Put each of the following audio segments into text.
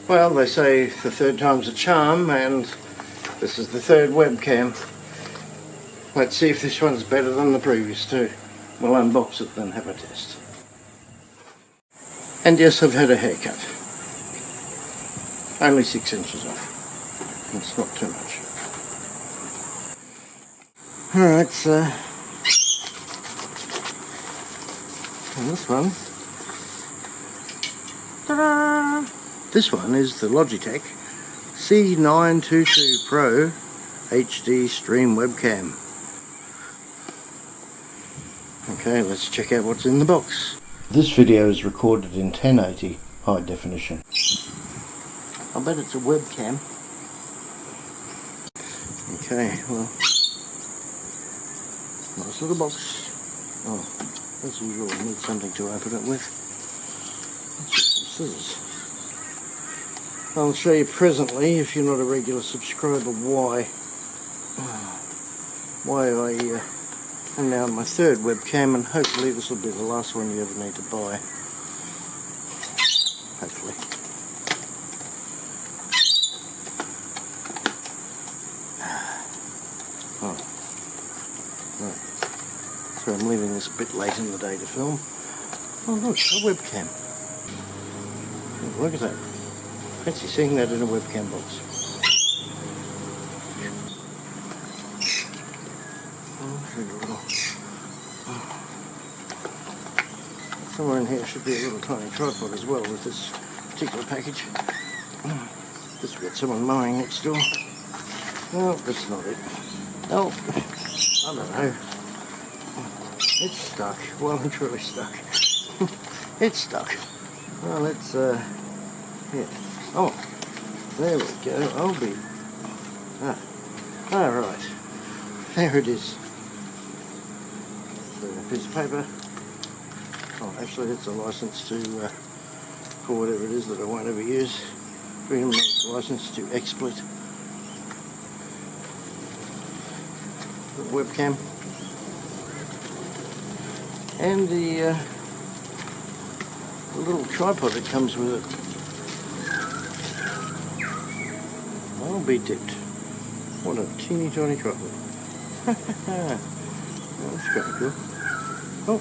Well, they say the third time's a charm, and this is the third webcam. Let's see if this one's better than the previous two. We'll unbox it and have a test. And yes, I've had a haircut. Only 6 inches off. It's not too much. Alright, so and this one. Ta-da! This one is the Logitech C922 Pro HD Stream Webcam. Okay, let's check out what's in the box. This video is recorded in 1080 high definition. I bet it's a webcam. Okay, well, nice little box. Oh, as usual, I need something to open it with. Let's get some scissors. I'll show you presently, if you're not a regular subscriber, why I am now on my third webcam, and hopefully this will be the last one you ever need to buy. Hopefully. Oh. Right. So I'm leaving this a bit late in the day to film. Oh look, a webcam. Oh, look at that. Fancy seeing that in a webcam box. Somewhere in here should be a little tiny tripod as well with this particular package. Just got someone mowing next door. No, that's not it. Oh, I don't know. It's stuck. Well, it's really stuck. It's stuck. Well, let's, yeah. Oh, there we go. I'll be... Alright. There it is. So, a piece of paper. Oh, actually, it's a license to, for whatever it is that I won't ever use. Freedom license to exploit the webcam. And the little tripod that comes with it. I'll be dipped. What a teeny tiny tripod. That's kind of cool. Oh.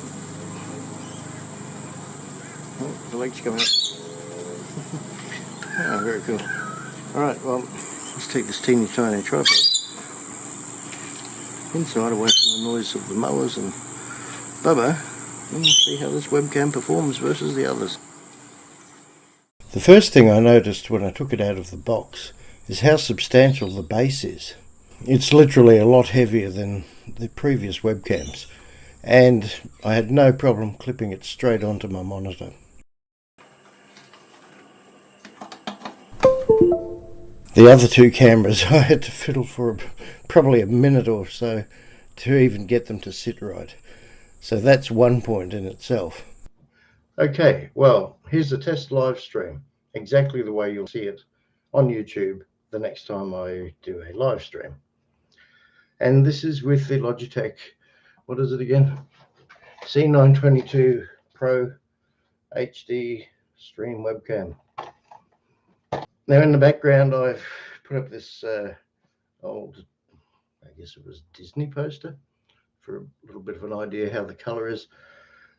Oh, the leg's coming up. Oh, very cool. Alright, well, let's take this teeny tiny tripod inside, away from the noise of the mowers and Bubba, and see how this webcam performs versus the others. The first thing I noticed when I took it out of the box is how substantial the base is. It's literally a lot heavier than the previous webcams, and I had no problem clipping it straight onto my monitor. The other two cameras I had to fiddle for probably a minute or so to even get them to sit right. So that's one point in itself. Okay, well, here's the test live stream, exactly the way you'll see it on YouTube the next time I do a live stream. And this is with the Logitech, what is it again? C922 Pro HD Stream Webcam. Now in the background I've put up this old, I guess it was Disney poster, for a little bit of an idea how the color is.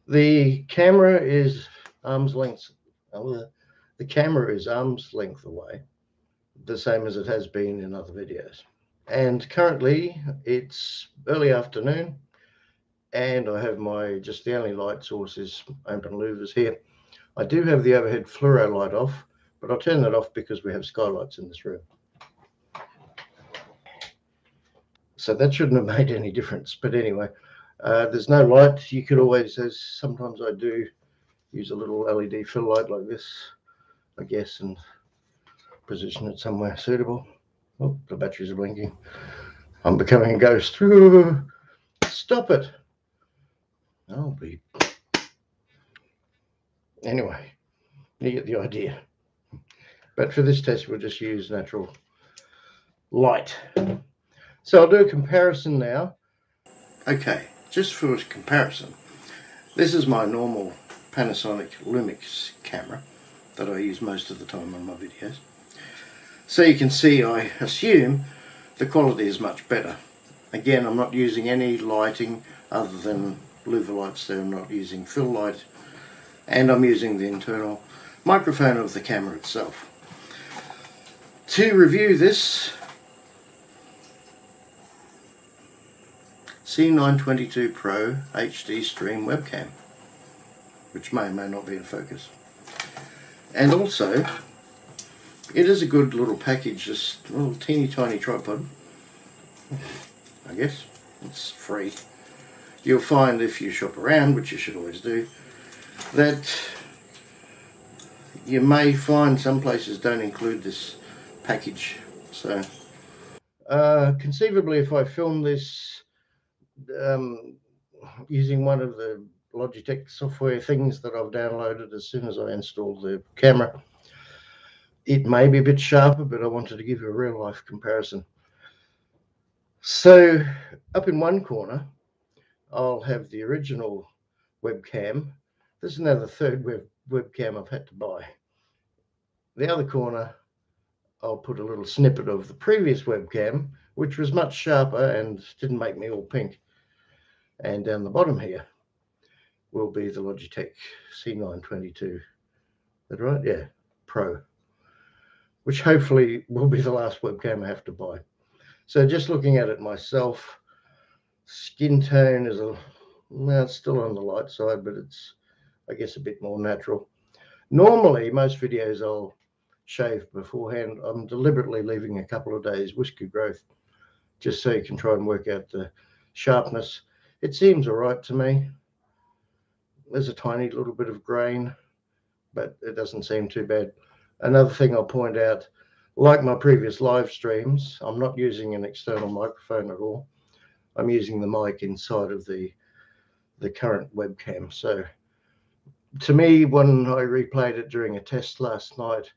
The camera is arm's length. The camera is arm's length away, the same as it has been in other videos. And currently it's early afternoon, and I have my, just the only light source is open louvers here. I do have the overhead fluoro light off, but I'll turn that off because we have skylights in this room. So that shouldn't have made any difference. But anyway, there's no light. You could always, as sometimes I do, use a little LED fill light like this, I guess, and position it somewhere suitable. Oh, the batteries are blinking. I'm becoming a ghost. Stop it. I'll be... Anyway, you get the idea. But for this test, we'll just use natural light. So I'll do a comparison now. Okay, just for a comparison, this is my normal Panasonic Lumix camera, that I use most of the time on my videos. So you can see, I assume the quality is much better. Again, I'm not using any lighting other than louver lights there. I'm not using fill light, and I'm using the internal microphone of the camera itself. To review this C922 Pro HD Stream Webcam, which may or may not be in focus. And also, it is a good little package, just a little teeny tiny tripod. I guess it's free. You'll find if you shop around, which you should always do, that you may find some places don't include this package. So conceivably, if I film this using one of the Logitech software things that I've downloaded as soon as I install the camera, it may be a bit sharper, but I wanted to give you a real life comparison. So up in one corner I'll have the original webcam. This is now the third webcam I've had to buy. The other corner I'll put a little snippet of the previous webcam, which was much sharper and didn't make me all pink. And down the bottom here will be the Logitech C922, is that right? Yeah, Pro, which hopefully will be the last webcam I have to buy. So just looking at it myself, skin tone is well, it's still on the light side, but it's, I guess, a bit more natural. Normally, most videos I'll shave beforehand. I'm deliberately leaving a couple of days whisker growth, just so you can try and work out the sharpness. It seems all right to me. There's a tiny little bit of grain, but it doesn't seem too bad. Another thing I'll point out, like my previous live streams, I'm not using an external microphone at all. I'm using the mic inside of the current webcam. So to me, when I replayed it during a test last night,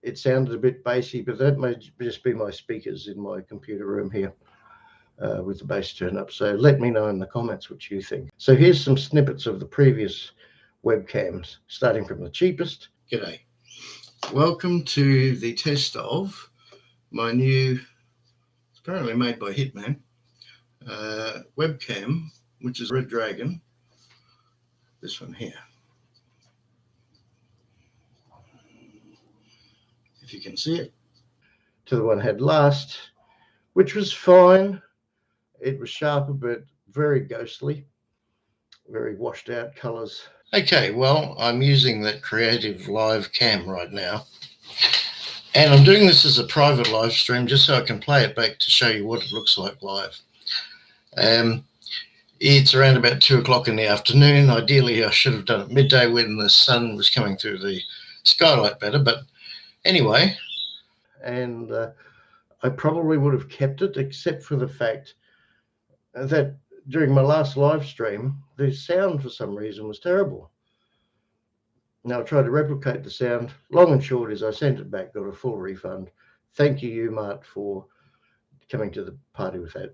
it sounded a bit bassy, but that may just be my speakers in my computer room here with the bass turned up. So let me know in the comments what you think. So here's some snippets of the previous webcams, starting from the cheapest. G'day. Welcome to the test of my new, it's apparently made by Hitman, webcam, which is Redragon. This one here. If you can see it. To the one I had last, which was fine. It was sharper, but very ghostly, very washed out colors. Okay, well, I'm using that Creative Live cam right now. And I'm doing this as a private live stream just so I can play it back to show you what it looks like live. It's around about 2 o'clock in the afternoon. Ideally, I should have done it midday when the sun was coming through the skylight better, but anyway. And I probably would have kept it, except for the fact that during my last live stream, the sound for some reason was terrible. Now I tried to replicate the sound. Long and short is I sent it back, got a full refund. Thank you, Umart, for coming to the party with that.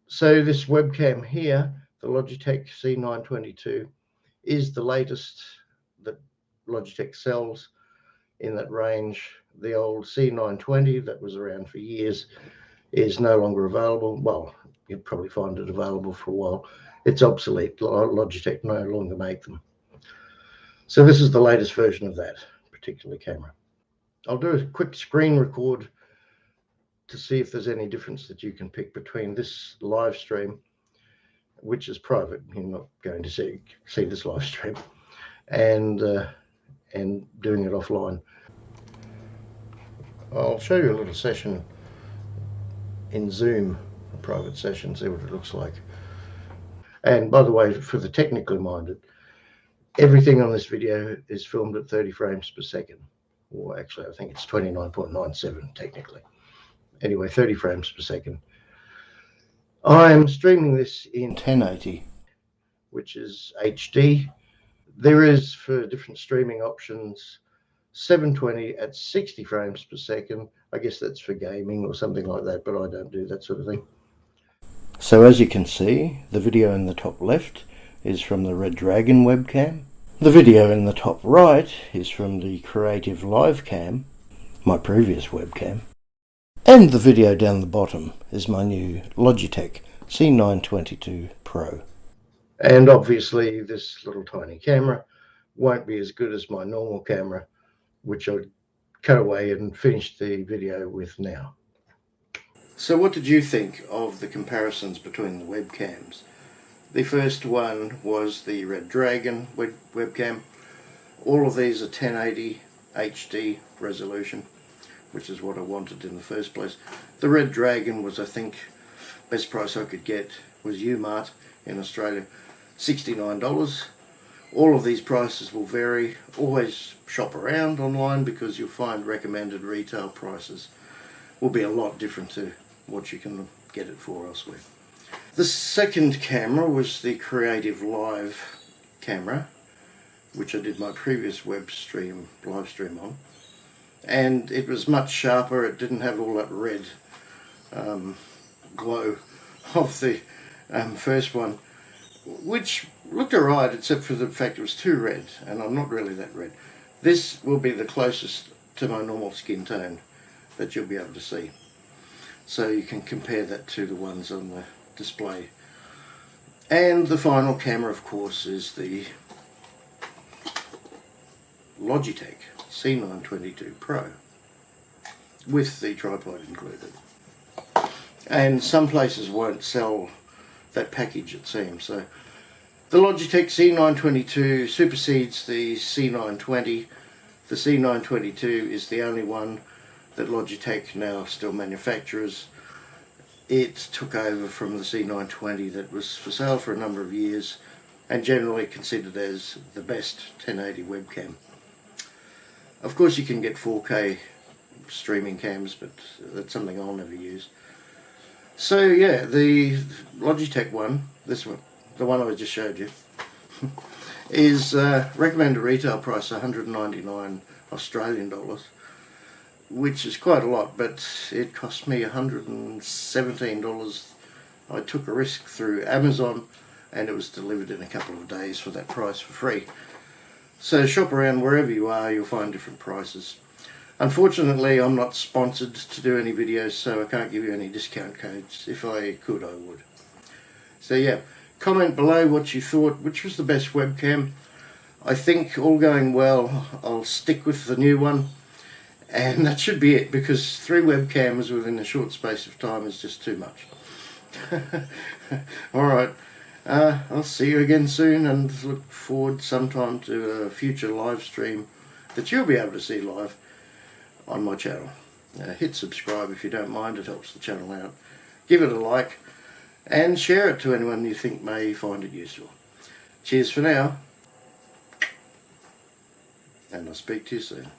So this webcam here, the Logitech C922, is the latest that Logitech sells in that range. The old C920 that was around for years is no longer available. Well, you'll probably find it available for a while. It's obsolete. Logitech no longer make them. So this is the latest version of that particular camera. I'll do a quick screen record to see if there's any difference that you can pick between this live stream, which is private. You're not going to see this live stream, and doing it offline. I'll show you a little session in Zoom, a private session, see what it looks like. And by the way, for the technically minded, everything on this video is filmed at 30 frames per second, or actually I think it's 29.97 technically. Anyway, 30 frames per second. I'm streaming this in 1080, which is HD. There is, for different streaming options, 720 at 60 frames per second. I guess that's for gaming or something like that, but I don't do that sort of thing. So as you can see, the video in the top left is from the Redragon webcam. The video in the top right is from the Creative Live Cam, my previous webcam. And the video down the bottom is my new Logitech C922 Pro. And obviously this little tiny camera won't be as good as my normal camera, which I'll cut away and finish the video with now. So what did you think of the comparisons between the webcams? The first one was the Redragon webcam. All of these are 1080 HD resolution, which is what I wanted in the first place. The Redragon was, I think, best price I could get was Umart in Australia, $69. All of these prices will vary. Always shop around online because you'll find recommended retail prices will be a lot different to what you can get it for elsewhere. The second camera was the Creative Live camera, which I did my previous live stream on, and it was much sharper. It didn't have all that red glow of the first one, which looked alright except for the fact it was too red, and I'm not really that red. This will be the closest to my normal skin tone that you'll be able to see, so you can compare that to the ones on the display. And the final camera, of course, is the Logitech C922 Pro with the tripod included. And some places won't sell that package, it seems. So the Logitech C922 supersedes the C920. The C922 is the only one that Logitech now still manufactures. It took over from the C920 that was for sale for a number of years and generally considered as the best 1080 webcam. Of course you can get 4K streaming cams, but that's something I'll never use. So yeah, the Logitech one, this one, the one I just showed you, is recommended retail price $199 Australian dollars, which is quite a lot, but it cost me $117. I took a risk through Amazon and it was delivered in a couple of days for that price for free. So shop around wherever you are, you'll find different prices. Unfortunately, I'm not sponsored to do any videos, so I can't give you any discount codes. If I could, I would. So yeah, comment below what you thought, which was the best webcam. I think all going well, I'll stick with the new one. And that should be it, because 3 webcams within a short space of time is just too much. Alright, I'll see you again soon, and look forward sometime to a future live stream that you'll be able to see live on my channel. Hit subscribe if you don't mind, it helps the channel out. Give it a like and share it to anyone you think may find it useful. Cheers for now, and I'll speak to you soon.